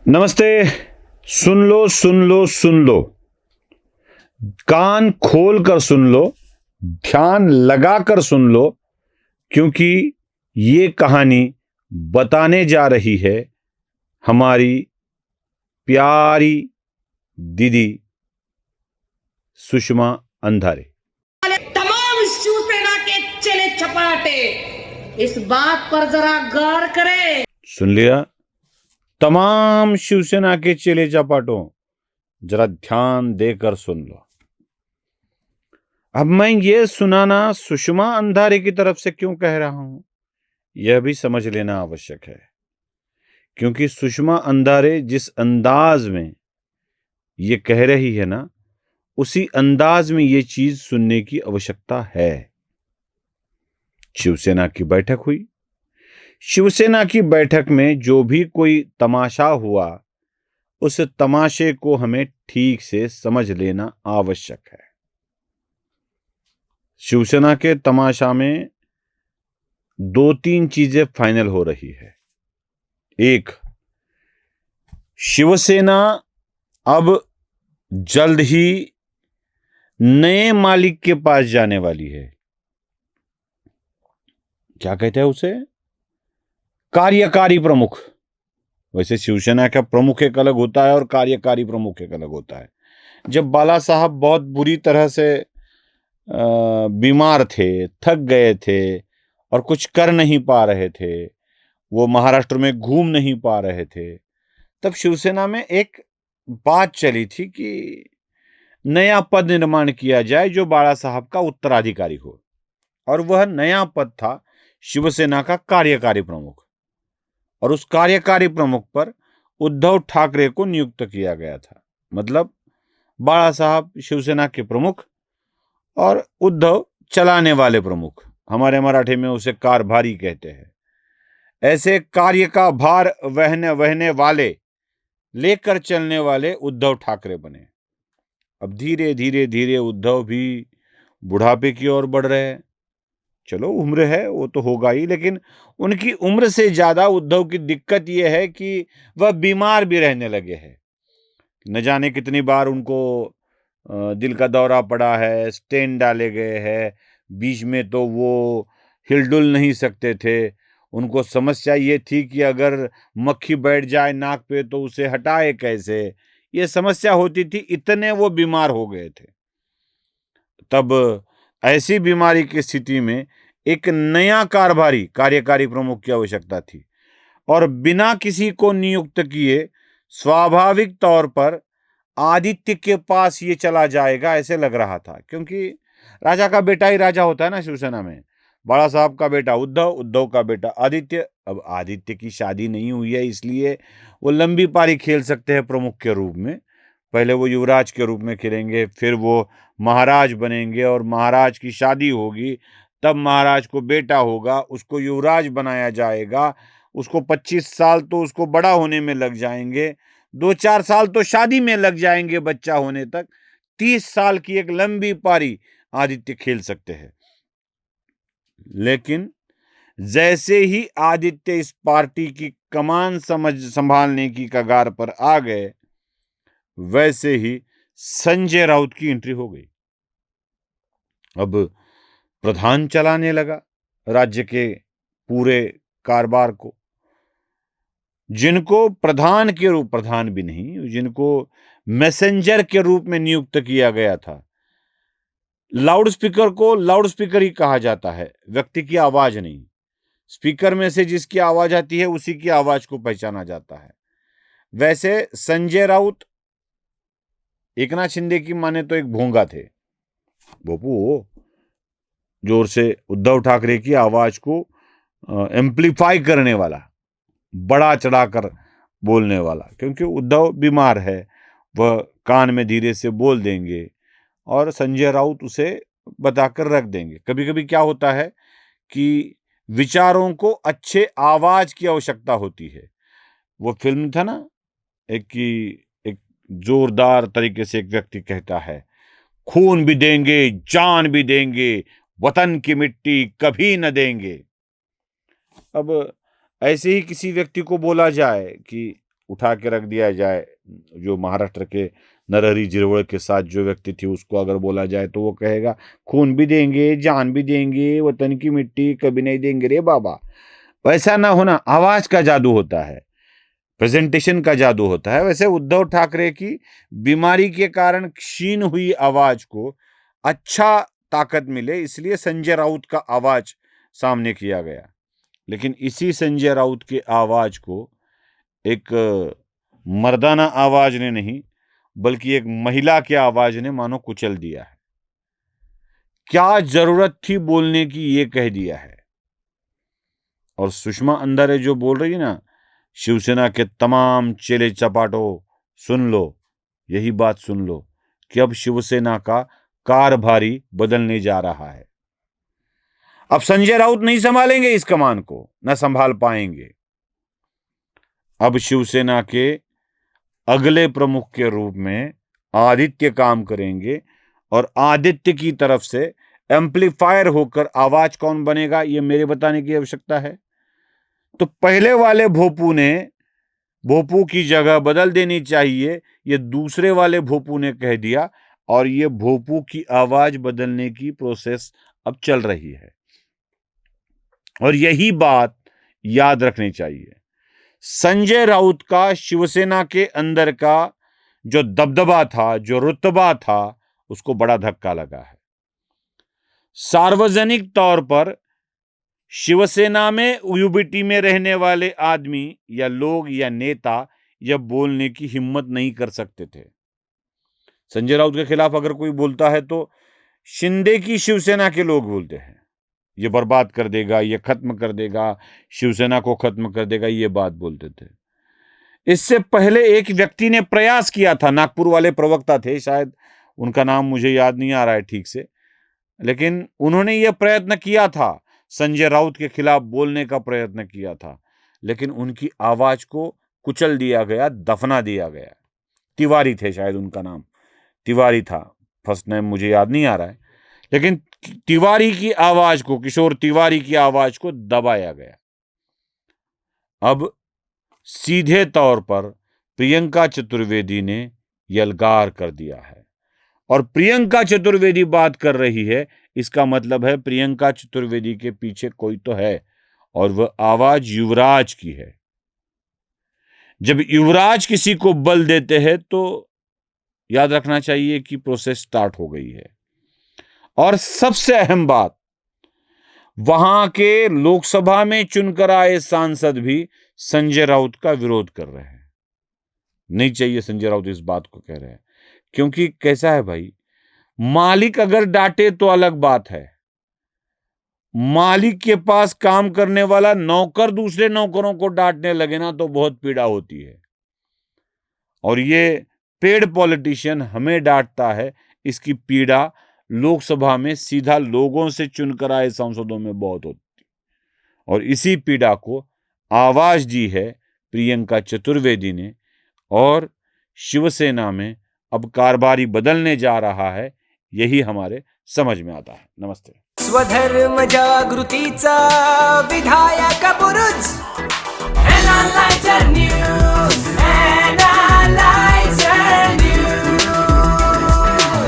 नमस्ते। सुन लो सुन लो सुन लो, कान खोल कर सुन लो, ध्यान लगा कर सुन लो, क्योंकि ये कहानी बताने जा रही है हमारी प्यारी दीदी सुषमा अंधारे। तमाम शिवसेना के चले चपाटे इस बात पर जरा गौर करें। सुन लिया? तमाम शिवसेना के चेले चपाटों, जरा ध्यान देकर सुन लो। अब मैं ये सुनाना सुषमा अंधारे की तरफ से क्यों कह रहा हूं, यह भी समझ लेना आवश्यक है, क्योंकि सुषमा अंधारे जिस अंदाज में ये कह रही है ना, उसी अंदाज में ये चीज सुनने की आवश्यकता है। शिवसेना की बैठक हुई। शिवसेना की बैठक में जो भी कोई तमाशा हुआ, उस तमाशे को हमें ठीक से समझ लेना आवश्यक है। शिवसेना के तमाशा में दो तीन चीजें फाइनल हो रही है। एक, शिवसेना अब जल्द ही नए मालिक के पास जाने वाली है। क्या कहते हैं उसे? कार्यकारी प्रमुख। वैसे शिवसेना का प्रमुख एक अलग होता है और कार्यकारी प्रमुख एक अलग होता है। जब बाला साहब बहुत बुरी तरह से बीमार थे, थक गए थे और कुछ कर नहीं पा रहे थे, वो महाराष्ट्र में घूम नहीं पा रहे थे, तब शिवसेना में एक बात चली थी कि नया पद निर्माण किया जाए जो बाला साहब का उत्तराधिकारी हो, और वह नया पद था शिवसेना का कार्यकारी प्रमुख। और उस कार्यकारी प्रमुख पर उद्धव ठाकरे को नियुक्त किया गया था। मतलब बाला साहब शिवसेना के प्रमुख और उद्धव चलाने वाले प्रमुख। हमारे मराठी में उसे कारभारी कहते हैं। ऐसे कार्य का भार वहने वाले, लेकर चलने वाले उद्धव ठाकरे बने। अब धीरे धीरे धीरे उद्धव भी बुढ़ापे की ओर बढ़ रहे हैं। चलो, उम्र है, वो तो होगा ही, लेकिन उनकी उम्र से ज्यादा उद्धव की दिक्कत यह है कि वह बीमार भी रहने लगे हैं। न जाने कितनी बार उनको दिल का दौरा पड़ा है, स्टेंट डाले गए हैं। बीच में तो वो हिलडुल नहीं सकते थे। उनको समस्या ये थी कि अगर मक्खी बैठ जाए नाक पे तो उसे हटाए कैसे, ये समस्या होती थी। इतने वो बीमार हो गए थे। तब ऐसी बीमारी की स्थिति में एक नया कारभारी, कार्यकारी प्रमुख की आवश्यकता थी, और बिना किसी को नियुक्त किए स्वाभाविक तौर पर आदित्य के पास ये चला जाएगा, ऐसे लग रहा था। क्योंकि राजा का बेटा ही राजा होता है ना शिवसेना में। बड़ा साहब का बेटा उद्धव, उद्धव का बेटा आदित्य। अब आदित्य की शादी नहीं हुई है, इसलिए वो लंबी पारी खेल सकते हैं प्रमुख के रूप में। पहले वो युवराज के रूप में खेलेंगे, फिर वो महाराज बनेंगे, और महाराज की शादी होगी, तब महाराज को बेटा होगा, उसको युवराज बनाया जाएगा। उसको 25 साल तो उसको बड़ा होने में लग जाएंगे, 2-4 साल तो शादी में लग जाएंगे बच्चा होने तक। 30 साल की एक लंबी पारी आदित्य खेल सकते हैं। लेकिन जैसे ही आदित्य इस पार्टी की कमान संभालने की कगार पर आ गए, वैसे ही संजय राउत की एंट्री हो गई। अब प्रधान चलाने लगा राज्य के पूरे कारोबार को। जिनको प्रधान के रूप, प्रधान भी नहीं, जिनको मैसेंजर के रूप में नियुक्त किया गया था। लाउड स्पीकर को लाउड स्पीकर ही कहा जाता है, व्यक्ति की आवाज नहीं। स्पीकर में से जिसकी आवाज आती है उसी की आवाज को पहचाना जाता है। वैसे संजय राउत एकनाथ शिंदे की माने तो एक भोंगा थे। बापू जोर से उद्धव ठाकरे की आवाज को एम्पलीफाई करने वाला, बड़ा चढ़ाकर बोलने वाला। क्योंकि उद्धव बीमार है, वह कान में धीरे से बोल देंगे और संजय राउत उसे बताकर रख देंगे। कभी कभी क्या होता है कि विचारों को अच्छे आवाज की आवश्यकता होती है। वो फिल्म था ना एक जोरदार तरीके से एक व्यक्ति कहता है, खून भी देंगे, जान भी देंगे, वतन की मिट्टी कभी न देंगे। अब ऐसे ही किसी व्यक्ति को बोला जाए कि उठा के रख दिया जाए, जो महाराष्ट्र के नरहरी झिरवळ के साथ जो व्यक्ति थी उसको अगर बोला जाए तो वो कहेगा खून भी देंगे, जान भी देंगे, वतन की मिट्टी कभी नहीं देंगे रे बाबा। वैसा ना होना, आवाज का जादू होता है, प्रेजेंटेशन का जादू होता है। वैसे उद्धव ठाकरे की बीमारी के कारण क्षीण हुई आवाज को अच्छा ताकत मिले, इसलिए संजय राउत का आवाज सामने किया गया। लेकिन इसी संजय राउत के आवाज को एक मर्दाना आवाज ने नहीं, बल्कि एक महिला के आवाज ने मानो कुचल दिया है। क्या जरूरत थी बोलने की, ये कह दिया है। और सुषमा अंधारे जो बोल रही है ना, शिवसेना के तमाम चेले चपाटों सुन लो, यही बात सुन लो कि अब शिवसेना का कारभारी बदलने जा रहा है। अब संजय राउत नहीं संभालेंगे इस कमान को, न संभाल पाएंगे। अब शिवसेना के अगले प्रमुख के रूप में आदित्य काम करेंगे, और आदित्य की तरफ से एम्पलीफायर होकर आवाज कौन बनेगा ये मेरे बताने की आवश्यकता है। तो पहले वाले भोपू की जगह बदल देनी चाहिए, ये दूसरे वाले भोपू ने कह दिया, और ये भोपू की आवाज बदलने की प्रोसेस अब चल रही है। और यही बात याद रखनी चाहिए। संजय राउत का शिवसेना के अंदर का जो दबदबा था, जो रुतबा था, उसको बड़ा धक्का लगा है। सार्वजनिक तौर पर शिवसेना में यूबीटी में रहने वाले आदमी या लोग या नेता यह बोलने की हिम्मत नहीं कर सकते थे। संजय राउत के खिलाफ अगर कोई बोलता है तो शिंदे की शिवसेना के लोग बोलते हैं, ये बर्बाद कर देगा, ये खत्म कर देगा, शिवसेना को खत्म कर देगा, ये बात बोलते थे। इससे पहले एक व्यक्ति ने प्रयास किया था, नागपुर वाले प्रवक्ता थे, शायद उनका नाम मुझे याद नहीं आ रहा है ठीक से, लेकिन उन्होंने यह प्रयत्न किया था, संजय राउत के खिलाफ बोलने का प्रयत्न किया था, लेकिन उनकी आवाज को कुचल दिया गया, दफना दिया गया। तिवारी थे शायद, उनका नाम तिवारी था, फर्स्ट नेम मुझे याद नहीं आ रहा है, लेकिन तिवारी की आवाज को, किशोर तिवारी की आवाज को दबाया गया। अब सीधे तौर पर प्रियंका चतुर्वेदी ने यलगार कर दिया है, और प्रियंका चतुर्वेदी बात कर रही है, इसका मतलब है प्रियंका चतुर्वेदी के पीछे कोई तो है, और वह आवाज युवराज की है। जब युवराज किसी को बल देते हैं तो याद रखना चाहिए कि प्रोसेस स्टार्ट हो गई है। और सबसे अहम बात, वहां के लोकसभा में चुनकर आए सांसद भी संजय राउत का विरोध कर रहे हैं। नहीं चाहिए संजय राउत इस बात को कह रहे हैं, क्योंकि कैसा है भाई, मालिक अगर डांटे तो अलग बात है, मालिक के पास काम करने वाला नौकर दूसरे नौकरों को डांटने लगे ना तो बहुत पीड़ा होती है। और ये पेड पॉलिटिशियन हमें डांटता है, इसकी पीड़ा लोकसभा में सीधा लोगों से चुनकर आए सांसदों में बहुत होती, और इसी पीड़ा को आवाज दी है प्रियंका चतुर्वेदी ने, और शिवसेना में अब कारभारी बदलने जा रहा है, यही हमारे समझ में आता है। नमस्ते। स्वधर्म जागृतीचा विधायक बुरुज